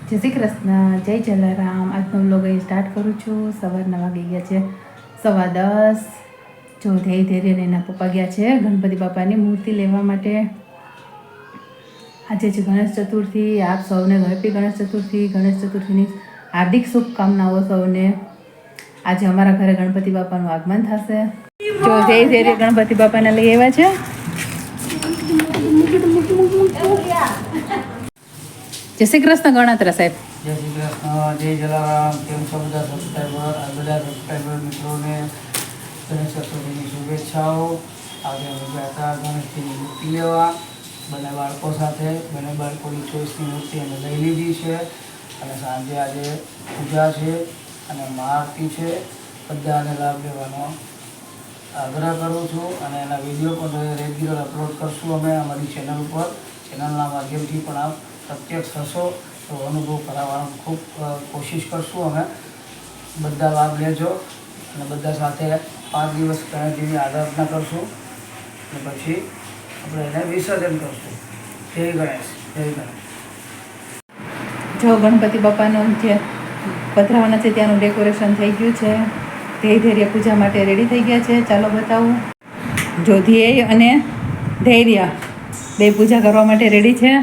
જય શ્રી કૃષ્ણ, જય જલારામ. આજનો વ્લોગ અહીં સ્ટાર્ટ કરું છું. સવારના વાગી ગયા છે 10:15. જો ધ્યેય ધૈર્યને એના પપ્પા ગયા છે ગણપતિ બાપાની મૂર્તિ લેવા માટે. આજે છે ગણેશ ચતુર્થી. આપ સૌને હેપી ગણેશ ચતુર્થી. ગણેશ ચતુર્થીની હાર્દિક શુભકામનાઓ સૌને. આજે અમારા ઘરે ગણપતિ બાપાનું આગમન થશે. જો ધ્યેય ધૈર્ય ગણપતિ બાપાને લઈ આવ્યા છે. જય શ્રી કૃષ્ણ ગણતરા સાહેબ. જય શ્રી કૃષ્ણ, જય જલારામ. કેમ છો બધા સબસ્ક્રાઈબર? આ બધા સબસ્ક્રાઈબર મિત્રોને ગણેશ ચતુર્થીની શુભેચ્છાઓ. આજે અમે ગયા હતા ગણેશજીની મૂર્તિ લેવા બંને બાળકો સાથે. બંને બાળકોની ચોઈસની મૂર્તિ અમે લઈ લીધી છે અને સાંજે આજે પૂજા છે અને મહાઆરતી છે. બધાને લાભ લેવાનો આગ્રહ કરું છું અને એના વિડીયો પણ રેગ્યુલર અપલોડ કરશું અમે અમારી ચેનલ ઉપર. ચેનલના માધ્યમથી પણ આપ પ્રત્યક્ષ થશો તો અનુભવ કરાવવાનો ખૂબ કોશિશ કરશું અમે. બધા લાભ લેજો અને બધા સાથે 5 દિવસ ગણેશજીની આરાધના કરશું અને પછી આપણે એને વિસર્જન કરશું. જય ગણેશ, જય ગણેશ. જો ગણપતિ બાપાનું જે પધરાવાના છે ત્યાંનું ડેકોરેશન થઈ ગયું છે. ધ્યેય ધૈર્ય પૂજા માટે રેડી થઈ ગયા છે. ચાલો બતાવું. જો ધ્યેય અને ધૈર્ય બે પૂજા કરવા માટે રેડી છે.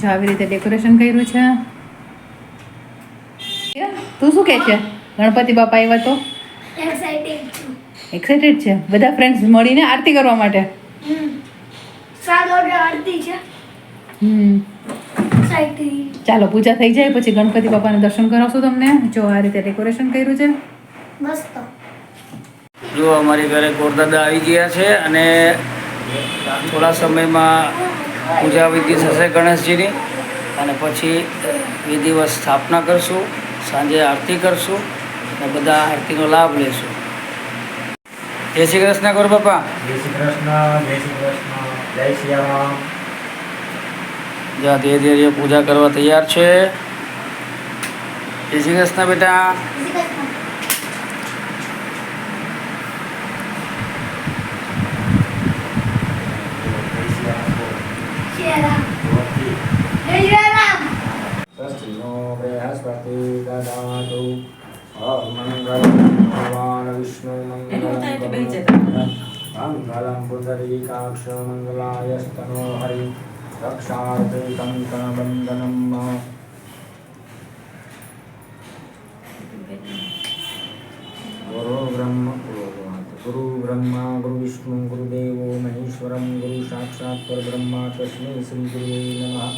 જો આવી રીતે ડેકોરેશન કર્યું છે. તું શું કહે છે? ગણપતિ બાપા આવ્યા તો એક્સાઇટેડ છે. બધા ફ્રેન્ડ્સ મળીને આરતી કરવા માટે. ચાલો પૂજા થઈ જાય પછી ગણપતિ બાપાના દર્શન કરાવશું તમને. જો આ રીતે ડેકોરેશન કર્યું છે. જો અમારી ઘરે ગોરદાદા આવી ગયા છે અને થોડા સમયમાં પૂજા વિધિ થશે ગણેશજીની અને પછી વિધિવત સ્થાપના કરશું. સાંજે આરતી કરશું અને બધા આરતીનો લાભ લેશું. જય શ્રી કૃષ્ણ ગોર બાપા. જય શ્રી કૃષ્ણ, જય શ્રી કૃષ્ણ, જય શ્રી રામ. જ્યાં ધીરે ધીરે પૂજા કરવા તૈયાર છે. જય શ્રી કૃષ્ણ બેટા. સ્વસ્તિનો બૃહસ્પતિ દદાતુ મંગલમ ભગવાન વિષ્ણુ મંગલમ પુંડરીકાક્ષ મંગલાયસ્તનો હરિ રક્ષાર્થે કંકણબંધનમ. ગુરુ બ્રહ્મા ગુરુ વિષ્ણુ ગુરુદેવો મહેશ્વરમ ગુરુ સાક્ષાત પરબ્રહ્મા તસ્મૈ શ્રી ગુરુવે નમઃ.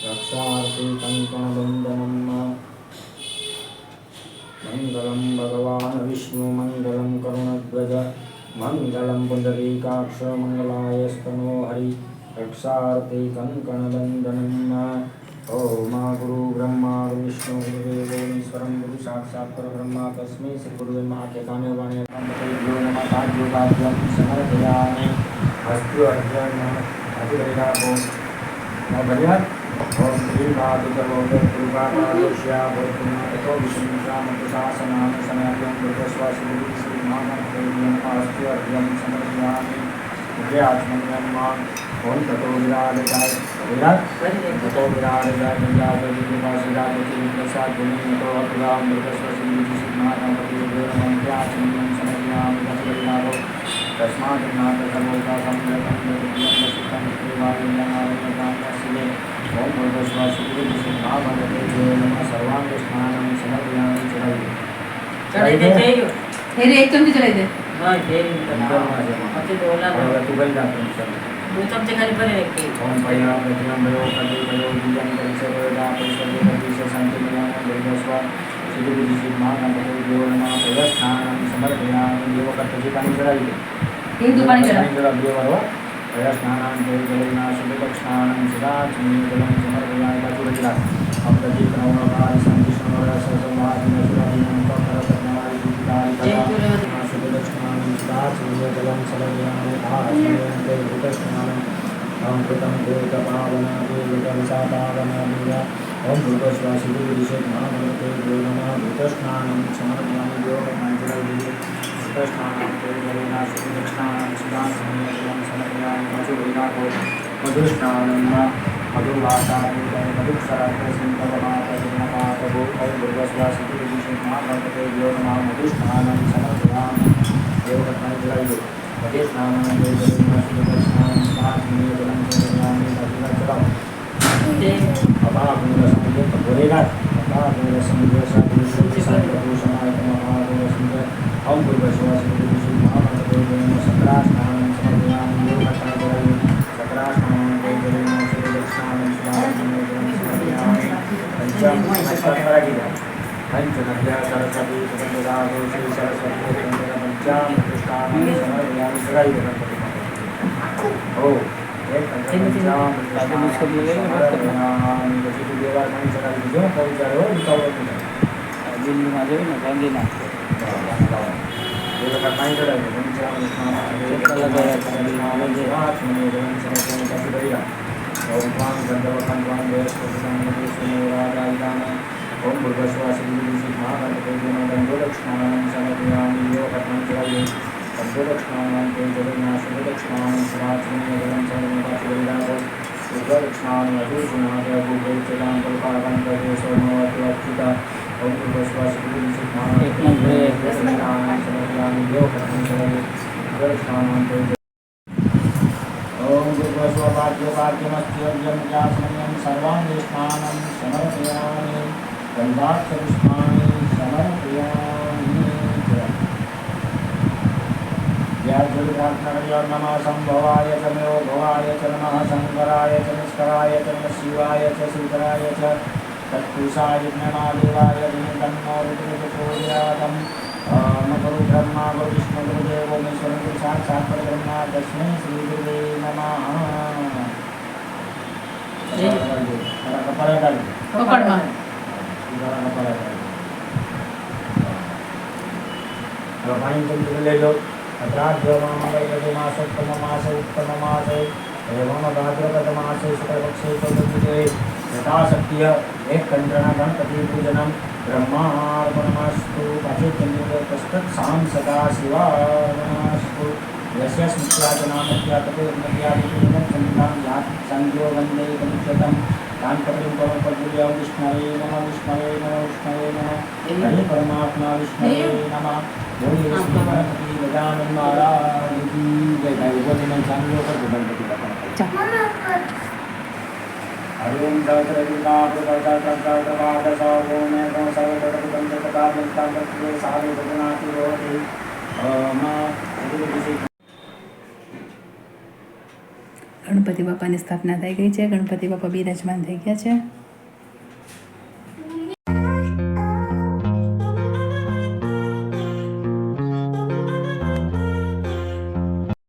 રક્ષાર્થે કંકણબંધનમ. મંગલમ ભગવાન વિષ્ણુ મંગલમ કરુણધ્વજ મંગલમ પુંડરીકાક્ષ મંગલાયસ્તનો હરિ રક્ષાર્થે કંકણબંધનમ. ઓમ ગુરુ બ્રહ્મા ગુરુ વિષ્ણુ ગુરુદેવો મહેશ્વરમ ગુરુ સાક્ષાત પરબ્રહ્મા તસ્મૈ શ્રી ગુરુવે નમઃ. કેકાને વાણે નમઃ યોગાભ્યમ સમર્પયામિ. હસ્તુ અર્જુન અધિકરિણાભો ભર્યા. ઓમ શ્રી માતુકરોગ કૃપાપાદોષ્યા ભોતુનાથો વિષ્ણુશામતુશાસનાન સનાત્યં દુર્ગસ્વાસી શ્રી મહામંત્રેભ્યં હસ્તુ અર્જુન સમર્પયામિ. વિદ્યાત્મન્યમ ઓમ તતો વિરાજતાય વિરાજ તતો વિરાજતાય વિરાજતિપાસિરાજતિ પ્રસાદુનિતો અતુલામ દુર્ગસ્વાસી શ્રી મહામંત્રેભ્યં વિદ્યાત્મન્યમ સમર્પયામિ. તત્પરિણામો તસ્માદ નાથસર્વોતા સંપ્રતમ સુતમ દેવાલયનારાયણકામસ્યે. ઓમ ભગવસ્વાસી શ્રી મહામંત્રેભ્યો નમઃ. સર્વાંગ સ્નાનમ સમર્પયામિ. ચડાવી દે. ધૈર્ય એક ચમચી ચડાવી દે. ઓમ પૈયા પ્રતિલંબયો કલિકયો બીજં પરિસરોદા પરિસરે પ્રતિશ શાંતિ મિલાન ભગવસ્વા શ્રી ગુરુ શ્રી મહામંત્રેભ્યો નમઃ. પ્રયસ્નાનમ સમર્પયામિ. દેવ કરતજી પાણી ચડાવી દે. હિન્દુ પાણી ચડાવ. બે વાર પ્રયસ્નાનમ જલના શુભક્ષાનમ સદાચિની જલમ સમર્પયામિ. બાજુ રચના અપ્રતિ પ્રવણકાર શાંતિ સમર સર્વમાત્મ સુરાદિનમ કરતજ્ઞાય દીપિકારિકા શુભક્ષાનમ સદાચિની જલમ સમર્પયામિ. ભારતમેન્તે ભૂતસ્નાનમ અમૃતમ ભૂતપાવના ભૂતવિષાપાવના. ઓમ ભૂતસ્વાસી ગુરુશ્રી મહામંત્રેભ્યો નમઃ. ભૂતસ્નાનમ સમર્પયામિ. યોગ પાંચરાય ભૂતસ્નાનમ જલના શુભક્ષાનમ સદાચિની જલમ સમર્પયામિ. મધુસ્નાનમ मधुवासाय मधुक्षराभो भूर्भस्वासितुर्विशेषमागणपते यो नमः मधुस्नानं समर्पयामि देवकर्माणि जलायुः मधुस्नानं देवकर्माणि स्नानं समर्पयामि मधुरजलम् अपागुणसंयोग भोलेनाथ अपागुणसंयोग सद्गुरुसमागमहागुणसंयोग ओम भूर्भस्वासितुर्विशेषं महागणपते यो नमः सकरास्नानं समर्पयामि देवकर्माणि जलायुः सकरास्नानं देवकर्माणि सुरदक्षिणानं समर्पयामि पंचनद्या सरस्वती सुगंधदासो श्री सरस्वती पंचामृष्टानं समर्पयामि जलायुः ओ દિલ્હીમાં જઈને ગાંધીનાથ ओम भूर्भस्वासी महागणपतिर्दक्षिणां समर्पयामि योगकर्माञ्जलये दक्षिणां जगन्नाथदक्षिणां समाचरणं सर्वदाचिवरिदाको दक्षिणां अधुषुणाभूपैचतां कल्पाकां प्रदेशोन्नवत्युता ओम भूर्भस्वासी महागणपतिर्दक्षिणां समर्पयामि योगकर्माञ्जलये दक्षिणां ओम भूर्भस्वाद्योपाद्यमस्त्यज्यं जासमयं सर्वाङ्गे स्नानं समर्पयामि गन्धाक्षपुष्पाणि समर्पयामि व्याजलिप्रार्थनयो नमः संभवाय च मेयो भवाय च नमः शङ्कराय च निष्कराय च नमः शिवाय च श्रीधराय च तत्पुरुषाय ज्ञानादेवाय तन्नो ऋतुप्रचोदयातं गुरु ब्रह्मा गुरु विष्णु गुरुदेवो महेश्वरं गुरु साक्षात् परब्रह्म तस्मै श्रीगुरुवे नमः પકડમાં ले लो अत्राद्यमास उत्तममासे एवं भाद्रपदमासे शुक्लपक्षे चतुर्भुजे यथाशक्तिः एककण्ठना गणपति पूजनं ब्रह्मार्पणमस्तु पठेत्यन्यतस्तत्सां सदा शिवार्पणमस्तु यस्य स्मृत्याचनामत्यातपेर्मत्यादिपुनर्चन्दां यात् सङ्ख्यो वन्दे गणित्यतं तान् कपिलं परमपद्भुजं विष्णवे नमः विष्णवे नमः विष्णवे नमः हरे परमात्मा विष्णवे नमः बोलिए श्री गणपति गजानन महाराज की जय। भाई बोलिए मन चांदो कर गणपति बापा हरि ओम सहस्रलिंगा प्रदर्शनकर्तवादसो में गो सर्वतरपदंतकार्यंतांतत्वे साधु भगनाति होति ગણપતિ બાપાની સ્થાપના થઈ ગઈ છે. ગણપતિ બાપા બિરાજમાન થઈ ગયા છે.